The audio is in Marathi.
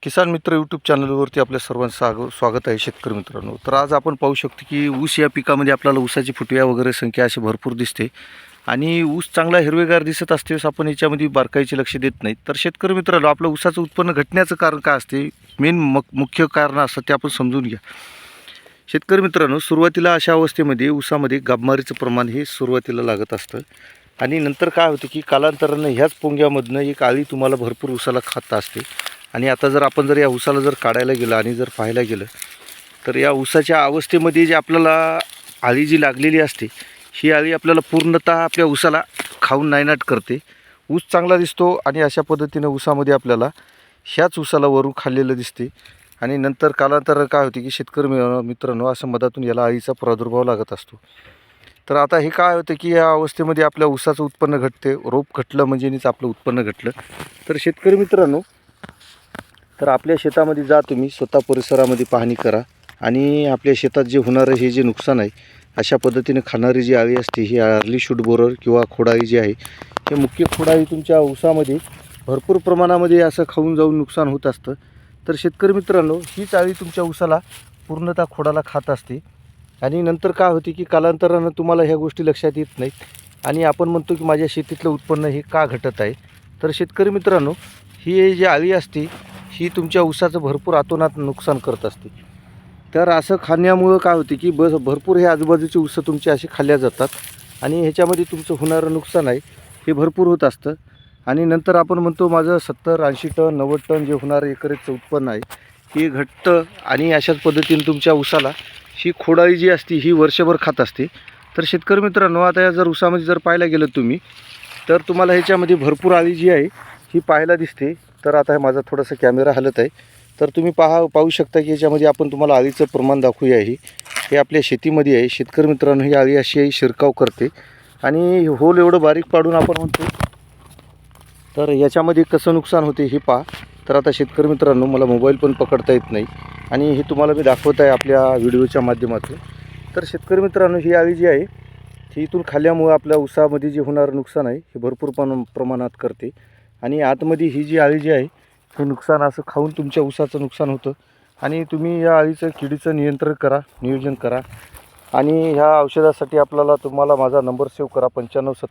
किसान मित्र यूट्यूब चॅनलवरती आपल्या सर्वांचं स्वागत आहे शेतकरी मित्रांनो. तर आज आपण पाहू शकतो की ऊस या पिकामध्ये आपल्याला ऊसाची फुटव्या वगैरे संख्या अशी भरपूर दिसते आणि ऊस चांगला हिरवेगार दिसत असतेच आपण याच्यामध्ये बारकाईचे लक्ष देत नाही. तर शेतकरी मित्रांनो, आपलं ऊसाचं उत्पन्न घटण्याचं कारण काय असते, मेन मुख्य कारण असतं ते आपण समजून घ्या. शेतकरी मित्रांनो, सुरुवातीला अशा अवस्थेमध्ये ऊसामध्ये गाभमारीचं प्रमाण हे सुरुवातीला लागत असतं आणि नंतर काय होतं की कालांतरानं ह्याच पोंग्यामधनं एक आळी तुम्हाला भरपूर ऊसाला खात असते. आणि आता जर आपण या ऊसाला जर काढायला गेलं आणि जर पाहायला गेलं तर या ऊसाच्या अवस्थेमध्ये जे आपल्याला आळी जी लागलेली असते, ही आळी आपल्याला पूर्णतः आपल्या ऊसाला खाऊन नायनाट करते. ऊस चांगला दिसतो आणि अशा पद्धतीनं ऊसामध्ये आपल्याला ह्याच ऊसाला वरून खाल्लेलं दिसते आणि नंतर कालांतरानं काय होते की शेतकरी मित्रांनो, असं मधातून याला आळीचा प्रादुर्भाव लागत असतो. तर आता हे काय होतं की या अवस्थेमध्ये आपल्या ऊसाचं उत्पन्न घटते. रोप घटलं म्हणजे आपलं उत्पन्न घटलं. तर शेतकरी मित्रांनो, तर आपल्या शेतामध्ये जा, तुम्ही स्वतः परिसरामध्ये पाहणी करा आणि आपल्या शेतात जे होणारं हे जे नुकसान आहे, अशा पद्धतीने खाणारी जी आळी असते, ही अर्ली शूट बोरर किंवा खोडाळी जी आहे, हे मुख्य खोडाळी तुमच्या ऊसामध्ये भरपूर प्रमाणामध्ये असं खाऊन जाऊन नुकसान होत असतं. तर शेतकरी मित्रांनो, हीच आळी तुमच्या ऊसाला पूर्णतः खोडाला खात असते आणि नंतर काय होते की कालांतरानं तुम्हाला ह्या गोष्टी लक्षात येत नाहीत आणि आपण म्हणतो की माझ्या शेतीतलं उत्पन्न हे का घटत आहे. तर शेतकरी मित्रांनो, ही जी आळी असते ही तुमच्या ऊसाचं भरपूर अतोनात नुकसान करत असते. तर असं खाण्यामुळं काय होते की भरपूर हे आजूबाजूचे ऊस तुमचे असे खाल्ल्या जातात आणि ह्याच्यामध्ये तुमचं होणारं नुकसान आहे हे भरपूर होत असतं. आणि नंतर आपण म्हणतो माझं 70-80 टन 90 टन जे होणारं एकरीचं उत्पन्न आहे हे घटतं आणि अशाच पद्धतीने तुमच्या ऊसाला ही खोडाळी जी असते ही वर्षभर खात असते. तर शेतकरी मित्रांनो, आता या जर ऊसामध्ये जर पाहायला गेलं तुम्ही, तर तुम्हाला ह्याच्यामध्ये भरपूर आळी जी आहे ही पाहायला दिसते. तर आता माझा थोडासा कॅमेरा हलत आहे, तर तुम्ही पाहू शकता की याच्यामध्ये आपण तुम्हाला आळीचं प्रमाण दाखवूया. हे आपल्या शेतीमध्ये आहे. शेतकरी मित्रांनो, ही आळी अशी आहे, शिरकाव करते आणि होल एवढं बारीक पाडून आपण म्हणतो. तर याच्यामध्ये कसं नुकसान होते हे पहा. तर आता शेतकरी मित्रांनो, मला मोबाईल पण पकडता येत नाही आणि हे तुम्हाला मी दाखवत आहे आपल्या व्हिडिओच्या माध्यमातून. तर शेतकरी मित्रांनो, ही आळी जी आहे ही इथून खाल्ल्यामुळं आपल्या ऊसामध्ये जे होणारं नुकसान आहे हे भरपूर प्रमाणात करते आणि आतमध्ये ही जी आळी जी आहे हे नुकसान असं खाऊन तुमच्या ऊसाचं नुकसान होतं. आणि तुम्ही या आळीचं किडीचं नियोजन करा आणि ह्या औषधासाठी तुम्हाला माझा नंबर सेव्ह करा, 95 70.